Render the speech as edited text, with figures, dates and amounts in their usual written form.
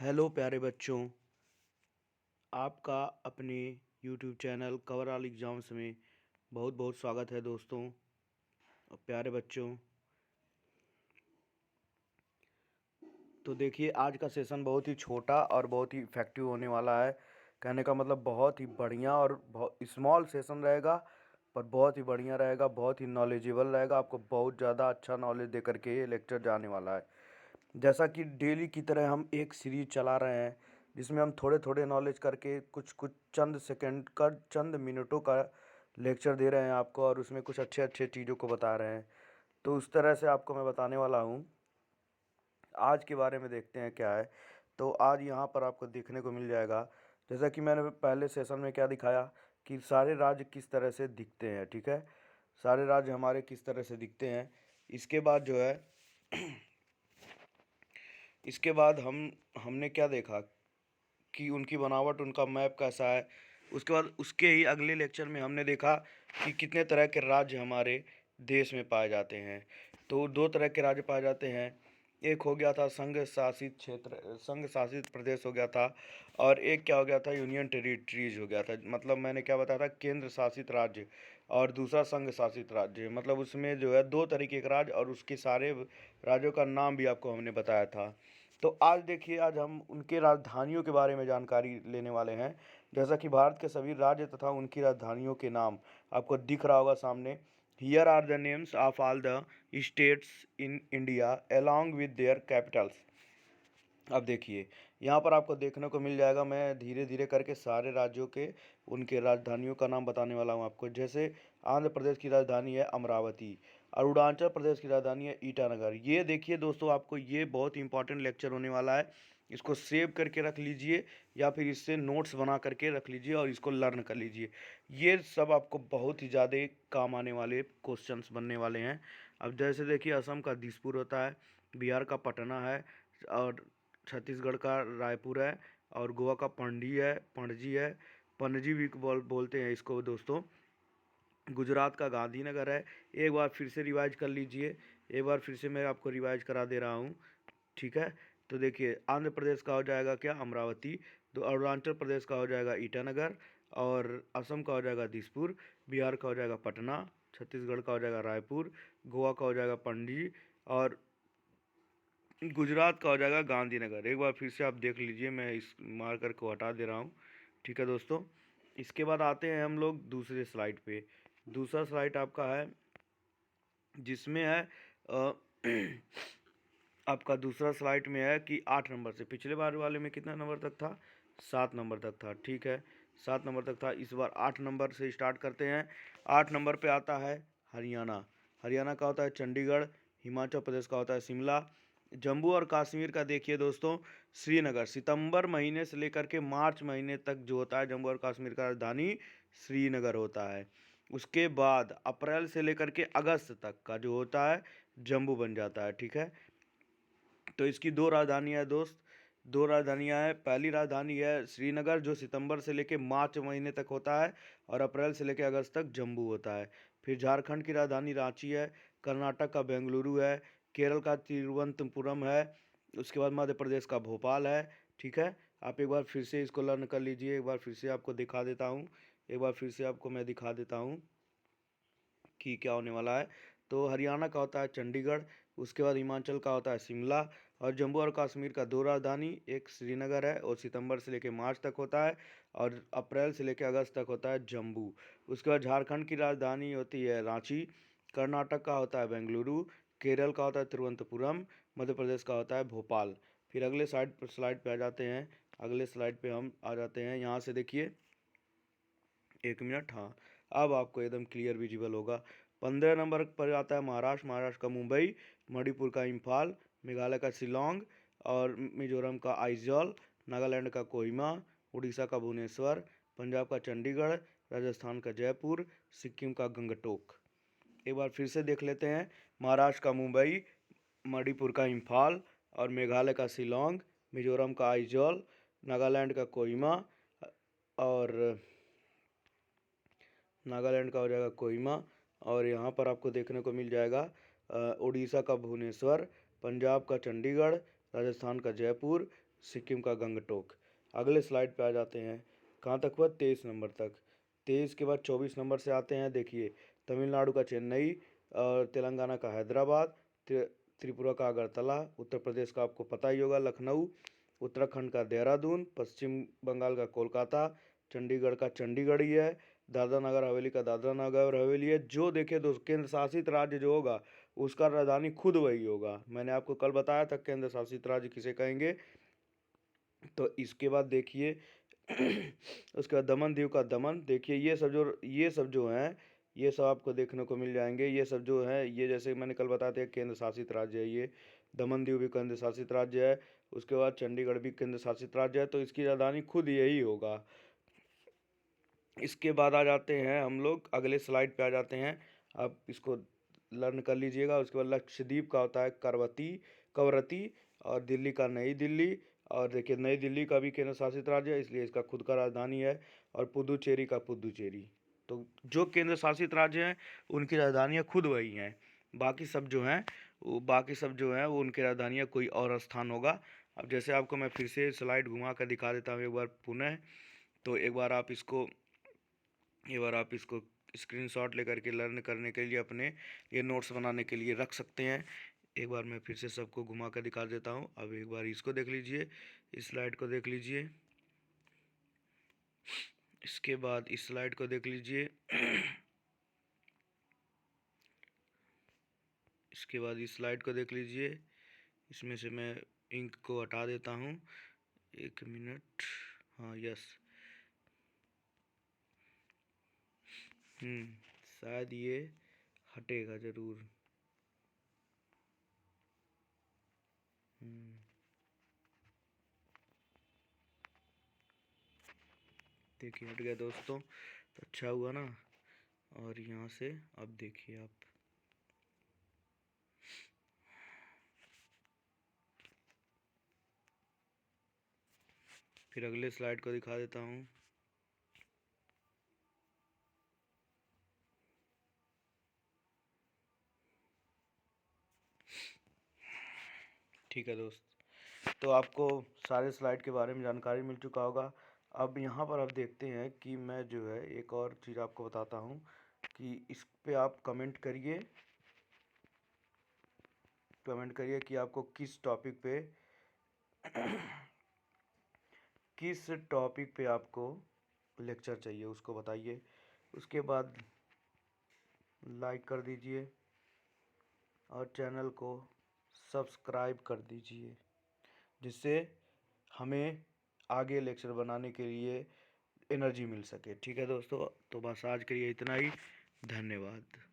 Hello प्यारे बच्चों, आपका अपने YouTube channel cover all exams में बहुत बहुत स्वागत है दोस्तों और प्यारे बच्चों। तो देखिए, आज का सेशन बहुत ही छोटा और बहुत ही इफ़ेक्टिव होने वाला है। कहने का मतलब बहुत ही बढ़िया और बहुत स्मॉल सेशन रहेगा, पर बहुत ही बढ़िया रहेगा, बहुत ही नॉलेजेबल रहेगा। आपको बहुत ज़्यादा अच्छा नॉलेज दे करके ये लेक्चर जाने वाला है। जैसा कि डेली की तरह हम एक सीरीज चला रहे हैं, जिसमें हम थोड़े थोड़े नॉलेज करके कुछ कुछ चंद सेकंड का, चंद मिनटों का लेक्चर दे रहे हैं आपको, और उसमें कुछ अच्छे अच्छे चीज़ों को बता रहे हैं। तो उस तरह से आपको मैं बताने वाला हूँ। आज के बारे में देखते हैं क्या है। तो आज यहाँ पर आपको देखने को मिल जाएगा, जैसा कि मैंने पहले सेशन में क्या दिखाया, कि सारे राज्य किस तरह से दिखते हैं। ठीक है, सारे राज्य हमारे किस तरह से दिखते हैं। इसके बाद जो है इसके बाद हमने क्या देखा कि उनकी बनावट, उनका मैप कैसा है। उसके बाद उसके ही अगले लेक्चर में हमने देखा कि कितने तरह के राज्य हमारे देश में पाए जाते हैं। तो दो तरह के राज्य पाए जाते हैं। एक हो गया था संघ शासित क्षेत्र, संघ शासित प्रदेश हो गया था, और एक क्या हो गया था, यूनियन टेरिटरीज हो गया था। मतलब मैंने क्या बताया था, केंद्र शासित राज्य, और दूसरा संघ शासित राज्य। मतलब उसमें जो है दो तरीके के राज्य, और उसके सारे राज्यों का नाम भी आपको हमने बताया था। तो आज देखिए, आज हम उनके राजधानियों के बारे में जानकारी लेने वाले हैं। जैसा कि भारत के सभी राज्य तथा उनकी राजधानियों के नाम आपको दिख रहा होगा सामने। Here are the names of all the states in India along with their capitals. अब देखिए, यहाँ पर आपको देखने को मिल जाएगा, मैं धीरे धीरे करके सारे राज्यों के उनके राजधानियों का नाम बताने वाला हूँ आपको। जैसे आंध्र प्रदेश की राजधानी है अमरावती, अरुणाचल प्रदेश की राजधानी है ईटानगर। ये देखिए दोस्तों, आपको ये बहुत ही इंपॉर्टेंट लेक्चर होने वाला है। इसको सेव करके रख लीजिए, या फिर इससे नोट्स बना करके रख लीजिए और इसको लर्न कर लीजिए। ये सब आपको बहुत ही ज़्यादा काम आने वाले क्वेश्चंस बनने वाले हैं। अब जैसे देखिए, असम का दिसपुर होता है, बिहार का पटना है, और छत्तीसगढ़ का रायपुर है, और गोवा का पणजी है, पणजी भी बोलते हैं इसको दोस्तों। गुजरात का गांधीनगर है। एक बार फिर से रिवाइज कर लीजिए, एक बार फिर से मैं आपको रिवाइज करा दे रहा हूँ। ठीक है, तो देखिए, आंध्र प्रदेश का हो जाएगा क्या, अमरावती। तो अरुणाचल प्रदेश का हो जाएगा ईटानगर, और असम का हो जाएगा दिसपुर, बिहार का हो जाएगा पटना, छत्तीसगढ़ का हो जाएगा रायपुर, गोवा का हो जाएगा पणजी, और गुजरात का हो जाएगा गांधीनगर। एक बार फिर से आप देख लीजिए, मैं इस मार्कर को हटा दे रहा हूँ। ठीक है दोस्तों, इसके बाद आते हैं हम लोग दूसरे स्लाइड पे। दूसरा स्लाइड आपका है, जिसमें है आपका दूसरा स्लाइड में है कि 8 नंबर से, पिछले बार वाले में कितना नंबर तक था, 7 नंबर तक था। ठीक है, 7 नंबर तक था। इस बार 8 नंबर से स्टार्ट करते हैं। 8 नंबर पे आता है हरियाणा। हरियाणा का होता है चंडीगढ़। हिमाचल प्रदेश का होता है शिमला। जम्मू और कश्मीर का देखिए दोस्तों, श्रीनगर। सितंबर महीने से लेकर के मार्च महीने तक जो होता है, जम्मू और कश्मीर का राजधानी श्रीनगर होता है। उसके बाद अप्रैल से लेकर के अगस्त तक का जो होता है, जम्मू बन जाता है। ठीक है, तो इसकी दो राजधानियाँ है दोस्त, दो राजधानियाँ हैं। पहली राजधानी है श्रीनगर, जो सितंबर से लेकर मार्च महीने तक होता है, और अप्रैल से लेकर अगस्त तक जम्मू होता है। फिर झारखंड की राजधानी रांची है, कर्नाटक का बेंगलुरु है, केरल का तिरुवनंतपुरम है, उसके बाद मध्य प्रदेश का भोपाल है। ठीक है, आप एक बार फिर से इसको लर्न कर लीजिए। एक बार फिर से आपको दिखा देता हूँ, एक बार फिर से आपको मैं दिखा देता हूँ कि क्या होने वाला है। तो हरियाणा का होता है चंडीगढ़, उसके बाद हिमाचल का होता है शिमला, और जम्मू और कश्मीर का दो राजधानी, एक श्रीनगर है और सितंबर से लेकर मार्च तक होता है, और अप्रैल से लेकर अगस्त तक होता है जम्मू। उसके बाद झारखंड की राजधानी होती है रांची, कर्नाटक का होता है बेंगलुरु, केरल का होता है तिरुवनंतपुरम, मध्य प्रदेश का होता है भोपाल। फिर अगले स्लाइड पे आ जाते हैं। अगले स्लाइड पे हम आ जाते हैं, यहाँ से देखिए, 1 मिनट, हाँ, अब आपको एकदम क्लियर विजिबल होगा। 15 नंबर पर आता है महाराष्ट्र। महाराष्ट्र का मुंबई, मणिपुर का इम्फाल, मेघालय का शिलोंग, और मिजोरम का आइजॉल, नागालैंड का कोहिमा, उड़ीसा का भुवनेश्वर, पंजाब का चंडीगढ़, राजस्थान का जयपुर, सिक्किम का गंगटोक। एक बार फिर से देख लेते हैं। महाराष्ट्र का मुंबई, मणिपुर का इम्फाल, और मेघालय का शिलोंग, मिजोरम का आइजॉल, नागालैंड का कोहिमा, और नागालैंड का हो जाएगा कोहिमा, और यहाँ पर आपको देखने को मिल जाएगा उड़ीसा का भुवनेश्वर, पंजाब का चंडीगढ़, राजस्थान का जयपुर, सिक्किम का गंगटोक। अगले स्लाइड पे आ जाते हैं, कहाँ तक हुआ 23 नंबर तक। 23 के बाद 24 नंबर से आते हैं, देखिए तमिलनाडु का चेन्नई और तेलंगाना का हैदराबाद, त्रिपुरा का अगरतला, उत्तर प्रदेश का आपको पता ही होगा लखनऊ, उत्तराखंड का देहरादून, पश्चिम बंगाल का कोलकाता, चंडीगढ़ का चंडीगढ़ ही है, दादरा नगर हवेली का दादरा नगर हवेली है। जो देखे दोस्त केंद्र शासित राज्य जो होगा उसका राजधानी खुद वही होगा। मैंने आपको कल बताया था केंद्र शासित राज्य किसे कहेंगे। तो इसके बाद देखिए उसके बाद दमन दीव का दमन, देखिए ये सब जो हैं ये सब आपको देखने को मिल जाएंगे। ये सब जो है ये जैसे मैंने कल बताया था केंद्र शासित राज्य है। ये दमन दीव भी केंद्र शासित राज्य है। उसके बाद चंडीगढ़ भी केंद्र शासित राज्य है, तो इसकी राजधानी खुद यही होगा। इसके बाद आ जाते हैं हम लोग अगले स्लाइड पे आ जाते हैं, आप इसको लर्न कर लीजिएगा। उसके बाद लक्षद्वीप का होता है कवरत्ती, और दिल्ली का नई दिल्ली। और देखिए नई दिल्ली का भी केंद्र शासित राज्य है, इसलिए इसका खुद का राजधानी है। और पुदुचेरी का पुदुचेरी। तो जो केंद्र शासित राज्य हैं उनकी राजधानियाँ खुद वही हैं। बाकी सब जो हैं वो उनकी राजधानियाँ कोई और स्थान होगा। अब जैसे आपको मैं फिर से स्लाइड घुमा कर दिखा देता हूँ एक बार पुनः। तो एक बार आप इसको स्क्रीनशॉट लेकर के लर्न करने के लिए अपने ये नोट्स बनाने के लिए रख सकते हैं। एक बार मैं फिर से सबको घुमा कर दिखा देता हूँ। अब एक बार इसको देख लीजिए, इस स्लाइड को देख लीजिए, इसके बाद इस स्लाइड को देख लीजिए इसके बाद इस स्लाइड को देख लीजिए। इसमें से मैं इंक को हटा देता हूँ, 1 मिनट। हाँ यस, शायद ये हटेगा ज़रूर। देखिए हट गया दोस्तों, तो अच्छा हुआ ना। और यहाँ से अब देखिए आप, फिर अगले स्लाइड को दिखा देता हूँ। ठीक है दोस्त, तो आपको सारे स्लाइड के बारे में जानकारी मिल चुका होगा। अब यहाँ पर आप देखते हैं कि मैं जो है एक और चीज़ आपको बताता हूँ कि इस पे आप कमेंट करिए कि आपको किस टॉपिक पे आपको लेक्चर चाहिए उसको बताइए। उसके बाद लाइक कर दीजिए और चैनल को सब्सक्राइब कर दीजिए, जिससे हमें आगे लेक्चर बनाने के लिए एनर्जी मिल सके। ठीक है दोस्तों, तो बस आज के लिए इतना ही। धन्यवाद।